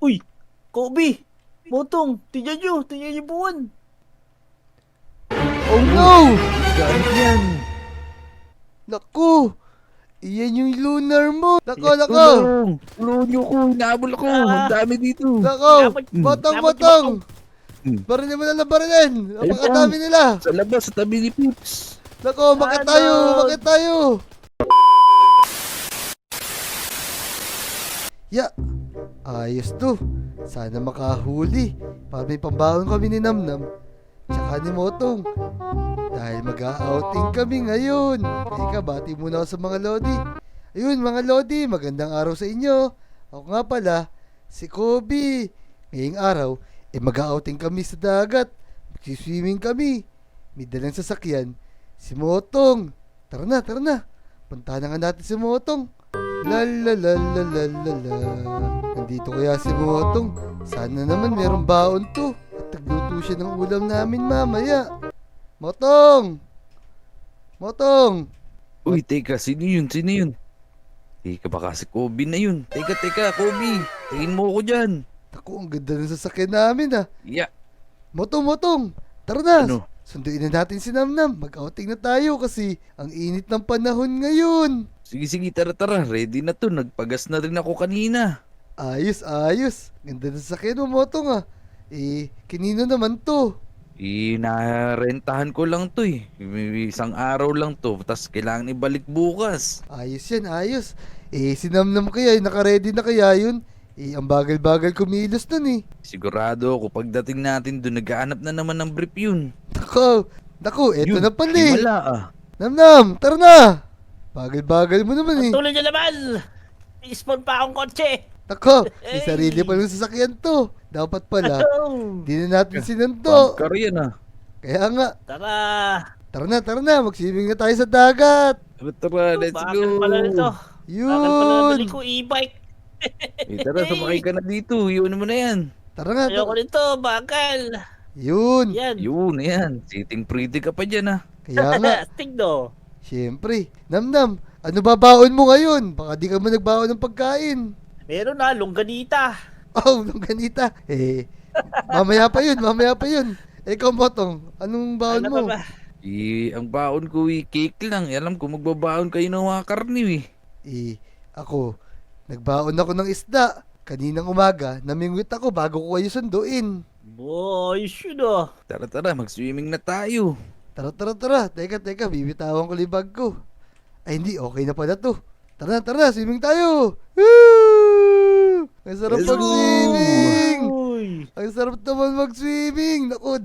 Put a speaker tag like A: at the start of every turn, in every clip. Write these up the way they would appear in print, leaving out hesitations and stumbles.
A: Uy! Kobe! Motong! Tingnan nyo buwan!
B: Oh no!
C: Gaano yan?
B: Naku! Iyan yung lunar mo! Nako,
C: Yes,
B: nako!
C: Tulungan niyo ko. Inaabol ako. Ang dami dito.
B: Nako! Motong,
A: Dapat
B: motong!
C: Hmm.
B: Barilin mo na lang barilin!
C: Ayun
B: Napakadami
C: pa.
B: nila!
C: Sa labas, sa tabi ni Pips.
B: Nako, bakit tayo? Bakit tayo? Ya! Ayos to! Sana makahuli para may pambaon kami ni Namnam tsaka ni Motong. Dahil mag-outing kami ngayon. Teka, bati muna ako sa mga Lodi. Ayun mga Lodi, magandang araw sa inyo. Ako nga pala, si Kobe. Ngayong araw, mag-outing kami sa dagat. Magsiswimming kami. May dalang sasakyan. Si Motong. Tara na, tara na. Puntahan na nga natin si Motong. La la la la la la la. Nandito kaya si Motong. Sana naman merong baon to. At nagluto siya ng ulam namin mamaya. Motong! Motong!
C: Uy, teka. Sino yun? Sino yun? Teka, baka si Kobe na yun. Teka, Kobe. Tingin mo ako dyan.
B: Naku, ang ganda ng sasakyan namin ah.
C: Yeah.
B: Motong, Motong! Tara na!
C: Ano?
B: Sunduin na natin si Namnam. Mag-outing na tayo kasi ang init ng panahon ngayon.
C: Sige, tara. Ready na to. Nagpagas na rin ako kanina.
B: Ayos, ayos. Ganda ng sasakyan mo, Motong ah. Kinino naman to?
C: Narentahan ko lang to eh. Isang araw lang to. Tapos kailangan ibalik bukas.
B: Ayos yan, ayos. Si Namnam kaya, naka-ready na kaya yun? Ang bagal-bagal kumilos nun eh.
C: Sigurado ako pagdating natin doon naghahanap na naman ng brief yun.
B: Naku, eto
C: Yun,
B: na pala eh.
C: Wala ah.
B: Namnam, tara na. Bagal-bagal mo naman eh.
A: Tuloy nyo naman! I-spawn pa akong kotse!
B: Naku, may sarili pa ng sasakyan to. Dapat pala, di na natin sinanto.
C: Bangkar yan ah.
B: Kaya nga,
A: Tara!
B: tara na, mag-swimming na tayo sa dagat.
C: Tara, let's
A: Bakal
C: go.
A: pala nito. Bakal pala nabili
B: Yun.
A: ko e-bike.
C: Tara, sumakay ka na dito. Iwan mo na yan.
B: Tara nga,
A: Ayoko nito, bakal.
B: Yun.
A: Yan.
C: Yun, yan. Sitting pretty ka pa dyan ah.
B: Kaya nga,
A: Tigno.
B: syempre. Namnam, ano ba baon mo ngayon? Baka di ka mo nagbaon ng pagkain.
A: Meron na, longganita.
B: Oh, nung ganita. Mamaya pa yun. Ikaw, Motong, anong baon
A: Ano
B: mo?
A: pa ba?
C: Ang baon ko cake lang. Alam ko magbabaon kayo ng mga karni
B: Ako, nagbaon ako ng isda. Kaninang umaga, namingwit ako bago ko kayo sunduin.
A: Boy, yun ah.
C: Tara, mag-swimming na tayo.
B: Tara. Teka, bibitawan ko libag ko. Ay, hindi, okay na pala to. Tara, swimming tayo. Woo! Ang sarap
C: Let's go!
B: mag-swimming!
A: Uy.
B: Ang sarap naman mag-swimming! Naku,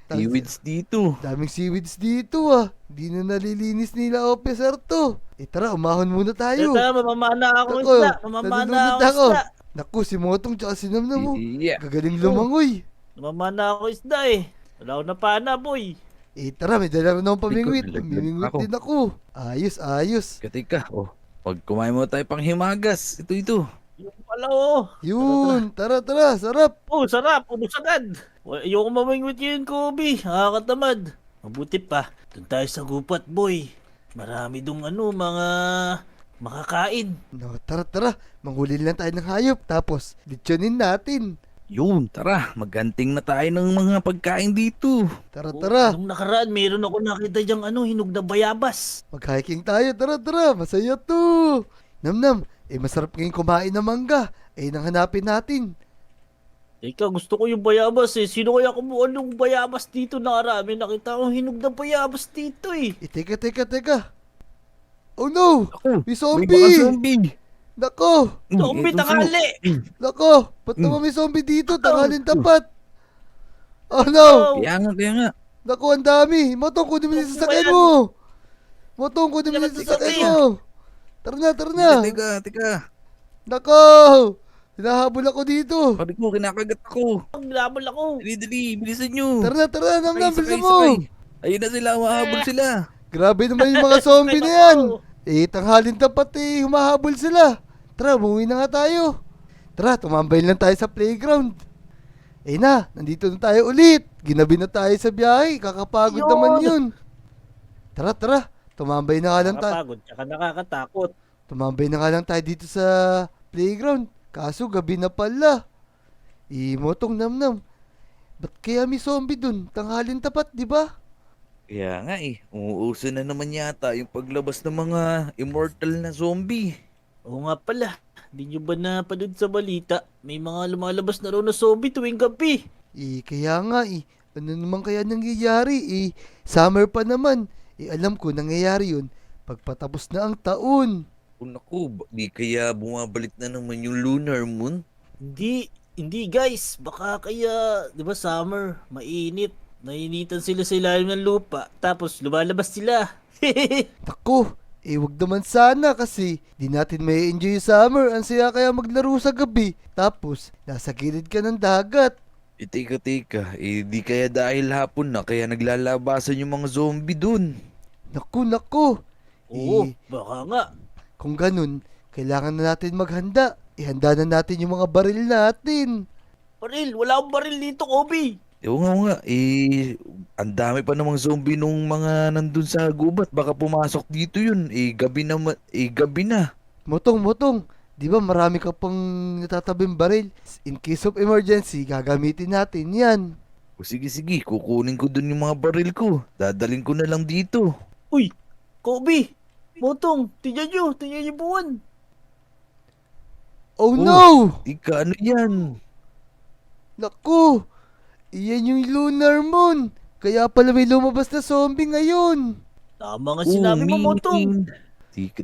C: Seaweeds dito.
B: daming seaweeds dito ah. Di na nalilinis nila officer to. Tara, umahon muna tayo.
A: Tara, mamamana ako
B: Naku,
A: isda. Mamamana
B: nalulunod
A: ako
B: ako.
A: isda.
B: Naku, si Motong tsaka si Namnam mo.
C: Yeah.
B: Gagaling lumangoy.
A: Mamamana ako isda eh. Wala ko na pana, boy.
B: Tara, may dala rin akong pamingwit.
C: Likod,
B: Mamimingwit
C: ako.
B: din ako. Ayos.
C: Katika, pag kumain mo tayo pang himagas, ito.
A: Yung pala oh.
B: Yun, tara, sarap.
A: Oh, sarap. Ubus agad. Ayoko mamingwit yun, Kobe. Nakakatamad. Mabuti pa. Doon tayo sa gupat, boy. Marami dong mga makakain.
B: No, tara. Manghuli lang tayo ng hayop. Tapos, litsonin natin.
C: Yun, tara, maganting na tayo ng mga pagkain dito.
B: Tara.
A: Nung nakaraan, meron ako nakita diyang hinog na bayabas.
B: Mag-hiking tayo. Tara. Masaya to. Namnam, masarap ngayong kumain ng mangga. Nang hanapin natin.
A: Teka, gusto ko yung bayabas eh. Sino kaya kumuha ng bayabas dito nakarami? Nakita ko hinog na bayabas dito eh.
B: Teka. Oh no!
C: Ako,
B: May
C: may
B: zombie!
C: baka zombie.
B: Nako!
A: Zombie
C: Ito,
A: tanghali!
B: Nako! Ba't naman may zombie dito? Tangalin tapat! Oh no!
C: Kaya nga.
B: Naku, ang dami! Motong, kunin mo yung sasakyan mo! Motong, kunin mo yung sasakyan mo! Tara na!
C: Teka.
B: Nako! Hinahabol ako dito!
C: Sabi ko, kinakagat ako.
A: Paglabol ako.
C: Dali, bilisan nyo.
B: Tara, Namnam, bilisan
C: Sakay.
B: mo!
C: Ayun na sila, mahabol sila.
B: Grabe naman yung mga zombie na yan! Tanghalin tapat humahabol sila! Tara, umuwi na nga tayo! Tara, tumambay lang tayo sa playground! Nandito na tayo ulit! Ginabi na tayo sa biyahe, kakapagod
A: Yun!
B: naman yun! Tara, tumambay na nga lang tayo.
A: Nakapagod, tsaka nakakatakot.
B: Tumambay na nga lang tayo dito sa playground. Kaso gabi na pala. Motong Namnam, ba't kaya may zombie dun? Tanghalin tapat, di ba?
C: Kaya nga umuuso na naman yata yung paglabas ng mga immortal na zombie.
A: Oo nga pala, di nyo ba napanood sa balita? May mga lumalabas na raw na zombie tuwing gabi.
B: Kaya nga ano naman kaya nangyayari? Summer pa naman. Alam ko nangyayari yun pagpatapos na ang taon.
C: O naku, di kaya bumabalik na naman yung lunar moon?
A: Hindi guys, baka kaya, di ba summer, mainit. Nainitan sila sa ilalim ng lupa, tapos lumalabas sila.
B: Tako, wag naman sana kasi di natin may enjoy yung summer. Ang saya kaya maglaro sa gabi. Tapos, nasa gilid ka ng dagat.
C: Teka, di kaya dahil hapon na kaya naglalabasan yung mga zombie dun.
B: Naku.
A: Oo, baka nga.
B: Kung ganun, kailangan na natin maghanda. Ihanda na natin yung mga baril natin.
A: Baril, wala akong baril dito, Kobe.
C: Oo nga, ang dami pa namang zombie nung mga nandun sa gubat. Baka pumasok dito yun. Gabi na.
B: Motong, di ba marami ka pang natatabing baril? In case of emergency, gagamitin natin yan.
C: O sige, kukunin ko dun yung mga baril ko. Dadalhin ko na lang dito.
A: Uy, Kobe, Motong, tingnan nyo buwan.
B: Oh no!
C: Ika, ano yan?
B: Naku! Iyan yung lunar moon. Kaya pala may lumabas na zombie ngayon.
A: Tama nga sinabi mo, Motong.
C: Tika.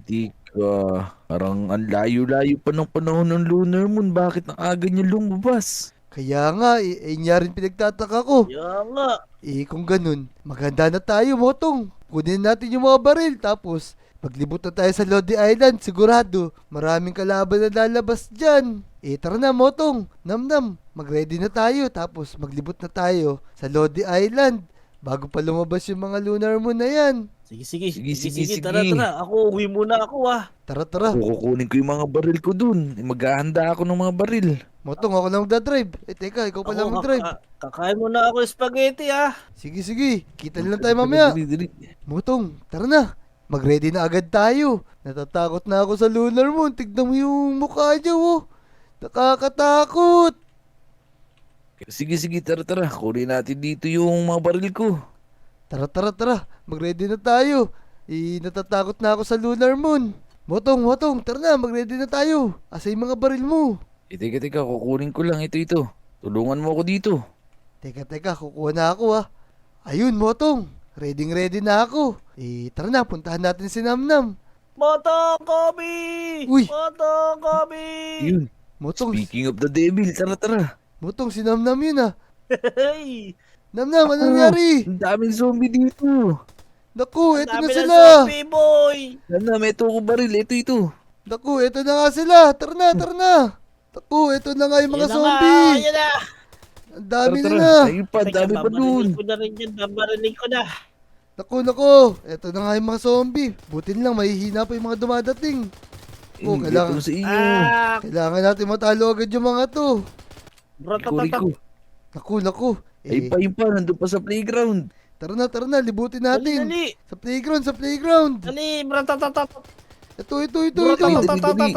C: Parang ang layo-layo pa ng panahon ng lunar moon. Bakit ang aga niya lumabas?
B: Kaya nga, niya rin pinagtataka ko.
A: Kaya nga.
B: Kung ganun, maghanda na tayo, Motong. Kunin natin yung mga baril, tapos maglibot na tayo sa Lodi Island. Sigurado, maraming kalaban na lalabas dyan. Tara na, Motong. Namnam, mag-ready na tayo, tapos maglibot na tayo sa Lodi Island. Bago pa lumabas yung mga lunar moon na yan.
A: Sige, tara. Ako, uwi muna ako
B: Tara.
C: Kukunin ko yung mga baril ko dun. Maghahanda ako ng mga baril.
B: Motong, ako lang magdadrive. Teka, ikaw pala mag-drive.
A: Kakain muna ako ng spaghetti
B: Sige. Kita lang tayo mamaya.
C: Dali.
B: Motong, tara na. Mag-ready na agad tayo. Natatakot na ako sa lunar moon. Tignan mo yung mukha niya, oh. Nakakatakot.
C: Sige, tara. Kunin natin dito yung mga baril ko.
B: Tara. Mag-ready na tayo. Natatakot na ako sa lunar moon. Motong, tara na. Mag-ready na tayo. Asa yung mga baril mo?
C: Teka, kukunin ko lang ito. Tulungan mo ako dito.
B: Teka, kukuha na ako Ayun, Motong. Ready na ako. Tara na, puntahan natin si Namnam.
A: Motong, Kobe!
B: Uy!
A: Motong, Kobe!
C: Yun.
B: Motong,
C: Speaking of the devil, tara.
B: Motong, si Namnam yun
A: Hey!
B: Namnam, ano nangyari?
C: Ang daming zombie dito.
B: Naku, eto na
A: Dami
B: sila.
A: ng zombie, boy!
C: May ito ko baril. Ito.
B: Naku, eto na nga sila. Tara na. Naku, eto na nga yung mga zombie.
A: Ayan na!
B: Ang dami
C: Tara.
B: na.
C: Ayun pa, dami pa dun.
A: Babarinig ko na.
B: Naku. Eto na nga yung mga zombie. Butin lang, mahihina pa yung mga dumadating. Kailangan.
C: Ito sa inyo.
B: Kailangan natin matalo agad yung mga to.
C: Rico.
B: Naku.
C: Ayun pa, nandun pa sa playground.
B: Tara na, libutin natin.
A: Dali.
B: Sa playground.
A: Dali, bratatatat.
B: Ito.
C: Dali.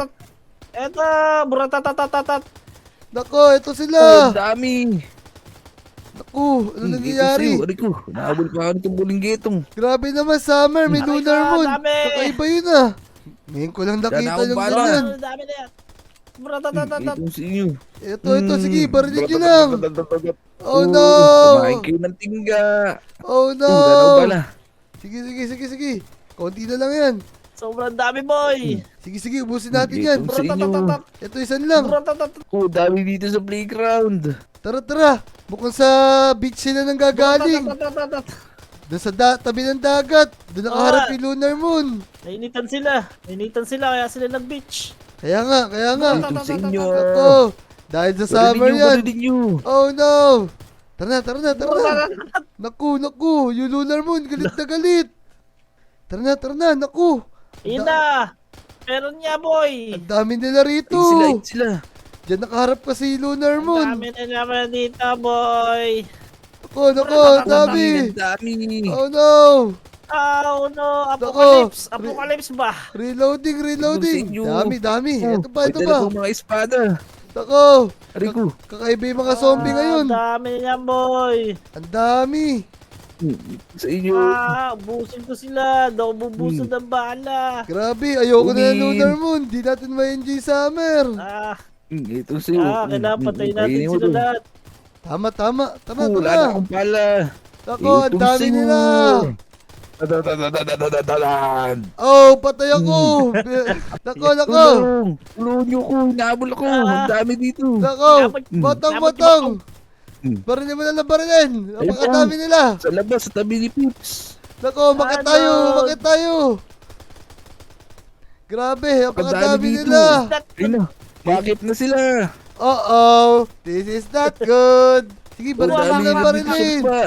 A: Eto, bratatatat.
B: Naku, ito
C: Oh,
B: sila.
C: ang dami.
B: Naku, ano nangyayari?
C: Rico, naabol pa ako nitong bulinggetong.
B: Grabe naman, Summer. May
A: Dami
B: lunar
A: na,
B: moon.
A: dami.
B: Kakaiba yun Ngayon ko lang nakita
C: Sana akong
B: yung
C: bala.
B: ganyan.
A: Dami na yan. Bratatatat.
C: Ito sa inyo.
B: Ito, sige, barinig nyo lang. Oh no!
C: Kumain kayo ng tingga.
B: Oh no!
C: Dalaw bala.
B: Sige. Konti na lang yan.
A: Sobrang dami, boy.
B: Sige, ubusin natin yan.
C: Sa inyo.
B: Ito, isan lang.
A: Bratatatat.
C: Dami dito sa playground.
B: Tara. Mukhang sa beach sila nang gagaling.
A: Bratatatat.
B: Doon sa tabi ng dagat. Doon nakaharap yung lunar moon.
A: Nainitan sila kaya sila nag-beach.
B: Kaya nga.
C: Dito sa inyo.
B: Ako, dahil sa summer yan.
C: Barinig nyo.
B: Oh no! Tara na. Naku, yung lunar moon, galit na galit. Tara na, naku.
A: Yun na. Meron niya, boy.
B: Ang dami nila rito.
C: Ayun sila.
B: Diyan nakaharap kasi yung lunar
A: Ang
B: moon.
A: dami na naman dito, boy.
B: Naku, ang dami.
C: Ang dami.
B: Oh no!
A: Oh no, Apocalypse ba?
B: Reloading.
C: Ito sa inyo.
B: Dami. Ito pa.
C: May dala pong mga espada.
B: Nako,
C: Aray ko.
B: kakaiba yung mga zombie ngayon.
A: Ang dami niyan, boy.
B: Ang dami.
C: Sa inyo.
A: Ubusin ko sila. Daw bubusod ang bala.
B: Grabe, ayoko na ng
C: Umin.
B: Lunar Moon. Di natin ma-enjoy summer.
C: Ito sa'yo.
A: Kailangan patayin natin
C: Kainin mo
A: sila
C: to.
A: lahat.
B: Tama, tama. Tara,
C: Wala
B: tara.
C: na akong pala.
B: Nako, ang
C: Ito
B: dami
C: sa'yo.
B: nila.
C: Dadadadadadadadan.
B: Oh, patay ako. Nako, nako.
C: Tulungan niyo ko. Inaabol ako. Ang dami dito.
B: Nako,
A: Dapat-
B: botong,
A: dapat
B: botong.
C: Hmm.
B: Barilin mo na lang barilin. Napakadami nila.
C: Sa labas, sa tabi ni Pips.
B: Nako, bakit
A: Ano?
B: tayo? Bakit tayo? Grabe, napakadami
C: Napakadami dito.
B: nila.
C: Ayun na. Bakit na sila?
B: Uh-oh, this is not good. Sige,
C: Ang
B: barilin
C: dami
B: mo lang
C: nga
B: barilin.
C: dito pa.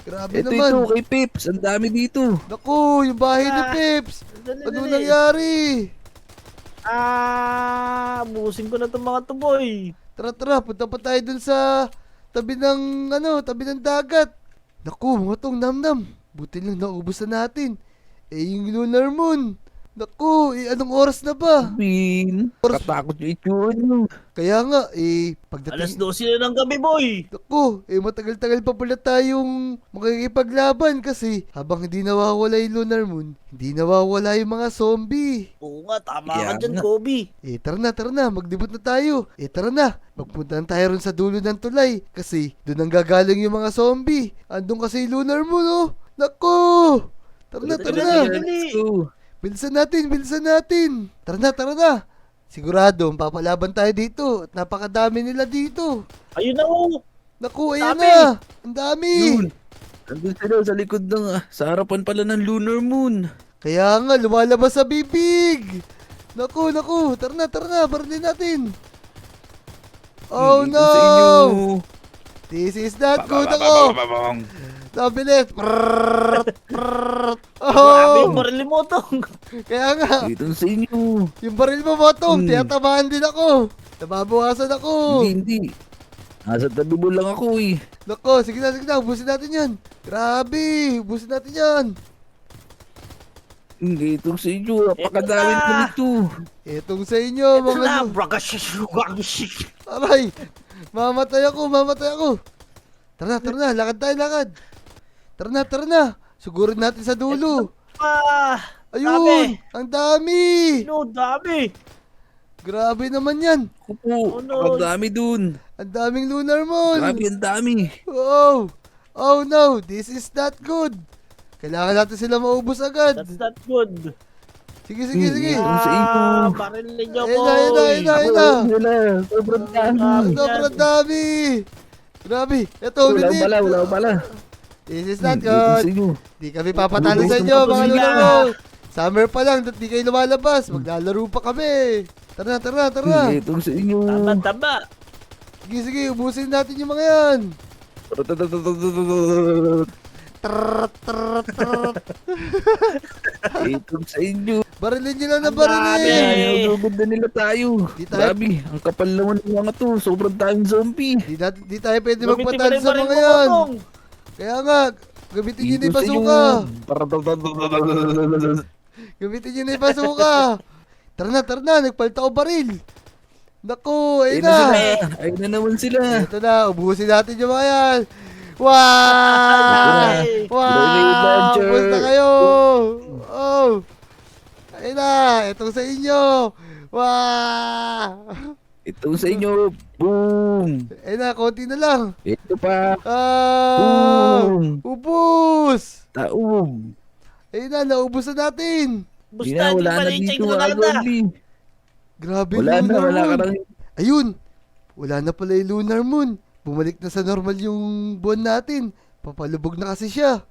B: Grabe
C: Ito,
B: naman.
C: ito, kay Pips. Ang dami dito.
B: Naku, yung bahay ni
A: Ah.
B: Pips.
A: Dali,
B: Ano
A: dali.
B: nangyari?
A: Ubusin ko na itong mga to, boy.
B: Tara, tara, punta pa tayo dun sa tabi ng, tabi ng dagat. Naku, mga tong namnam. Buti lang naubos na natin. Yung Lunar Moon. Naku, anong oras na ba?
C: Win. Katakot yung itsura niyo.
B: Kaya nga,
A: Alas
B: pagdating...
A: 12 na ng gabi, boy.
B: Naku, matagal-tagal pa pala tayong makikipaglaban kasi habang hindi nawawala yung Lunar Moon, hindi nawawala yung mga zombie.
A: Oo nga, tama
C: Kaya
A: ka dyan,
C: nga.
A: Kobe.
B: Tara na, magdebut na tayo. Tara na, magpunta na tayo ron sa dulo ng tulay kasi doon ang gagaling yung mga zombie. Andun kasi yung Lunar Moon, oh. Naku! Tara na, tara na.
A: Dali.
C: Let's go.
B: Bilisan natin. Tara na. Sigurado, papalaban tayo dito at napakadami nila dito.
A: Ayun na, oh.
B: Naku, ayan
A: Dami.
B: na. Ang dami.
C: Yun. Nandun sila sa likod ng, sa harapan pala ng Lunar Moon.
B: Kaya nga, lumalabas sa bibig. Naku. Tara na. Barilin natin. Oh
C: Ito sa inyo.
B: no. This is not good ako. Nabilis.
A: Grabe yung
B: Oh.
A: barili mo tong.
B: Kaya nga,
C: Ito sa inyo.
B: yung baril mo, Botong,
C: Hmm.
B: tiyatabahan din ako. Nababawasan ako.
C: Hindi. Nasa tabi mo lang ako eh.
B: Nako, sige na. Ubusin natin yan. Grabe, ubusin natin yan.
C: Ito sa inyo. Napakadami
A: Ito na.
C: na nito.
B: Itong sa inyo,
A: Ito
B: mga...
A: na, bragashish.
B: Aray, mamatay ako. Tara na, lakad tayo. Tara na. Sugurin natin sa dulo. Ayun, ang dami.
A: No, dami.
B: Grabe naman yan.
C: Opo.
A: Oh, no.
C: Napakadami dun.
B: Ang daming Lunar Moon.
C: Grabe ang dami.
B: Oh no, this is not good. Kailangan natin sila maubos agad.
A: That's not good.
B: Sige.
C: Ito sa inyo.
A: Barilin niyo,
B: Ayun
A: boy.
B: na.
C: Wala. Sobrang dami.
B: Sobrang dami. Grabe. Ito,
C: Wala bala.
B: This is not
C: Ito sa
B: good.
C: inyo.
B: Di kami papatalo sa
C: Gusto
B: inyo,
C: mo
B: mga
A: sila.
B: lolo mo. Summer pa lang, di kayo lumalabas. Maglalaro pa kami. Tara.
C: Ito sa inyo.
A: Tama.
B: Sige, ubusin natin yung mga yan.
C: Ito sa inyo.
B: Barilin nyo lang na
A: Ang
B: barilin.
A: dami.
C: Nagugod na nila tayo.
B: Di tayo-
C: Grabe, ang kapal naman ng mga to. Sobrang daming zombie.
B: Di tayo pwede
A: Gamitin mo
B: magpatalo
A: na yung
B: sa
A: baril
B: mga
A: mo,
B: yan.
A: Botong.
B: Kaya nga, gamitin nyo na yung
C: Ito sa inyo.
B: basuka. Gamitin nyo na yung basuka. Tara na, nagpalit ako baril. Naku, ayun
C: Ayun na
B: na.
C: sila. Ayun na naman sila.
B: Ito na, ubusin natin yung mga yan. Wow!
A: Ay.
C: Grenade
B: Wow!
C: launcher.
B: Ubus na kayo! Oh! Ayun na, itong sa inyo. Wow!
C: Ito sa inyo. Boom.
B: Ayun na, konti na lang.
C: Ito pa.
B: Ah!
C: Boom.
B: Ubus!
C: Taom.
B: Ayun na, naubos na natin.
C: Hindi
A: Busta,
C: na,
A: di
C: wala
A: pa
C: na
A: na-check
C: dito
A: na
C: mga
A: lang na.
C: zombie.
B: Grabe,
C: Wala na,
B: Lunar
C: wala ka
B: Moon.
C: nang...
B: Ayun, wala na pala yung Lunar Moon. Bumalik na sa normal yung buwan natin. Papalubog na kasi siya.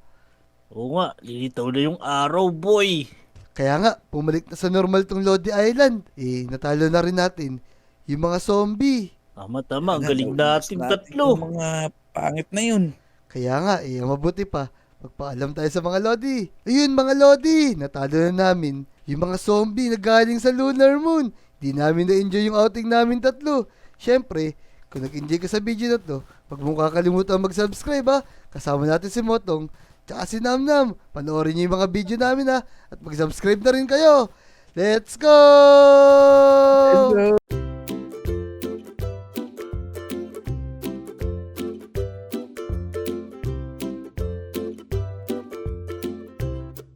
A: Oo nga, lilitaw na yung araw, boy.
B: Kaya nga, bumalik na sa normal tong Lodi Island. Natalo na rin natin yung mga zombie.
A: Tama, ang galing natin tatlo.
C: Yung mga pangit na yun.
B: Kaya nga, ang mabuti pa, magpaalam tayo sa mga Lodi. Ayun mga Lodi, natalo na namin yung mga zombie na galing sa Lunar Moon. Di namin na-enjoy yung outing namin tatlo. Syempre, kung nag-enjoy ka sa video na to, huwag mong kakalimutan mag-subscribe ha. Kasama natin si Motong, tsaka si Namnam. Panoorin niyo yung mga video namin ha. At mag-subscribe na rin kayo. Let's go!
C: Let's go!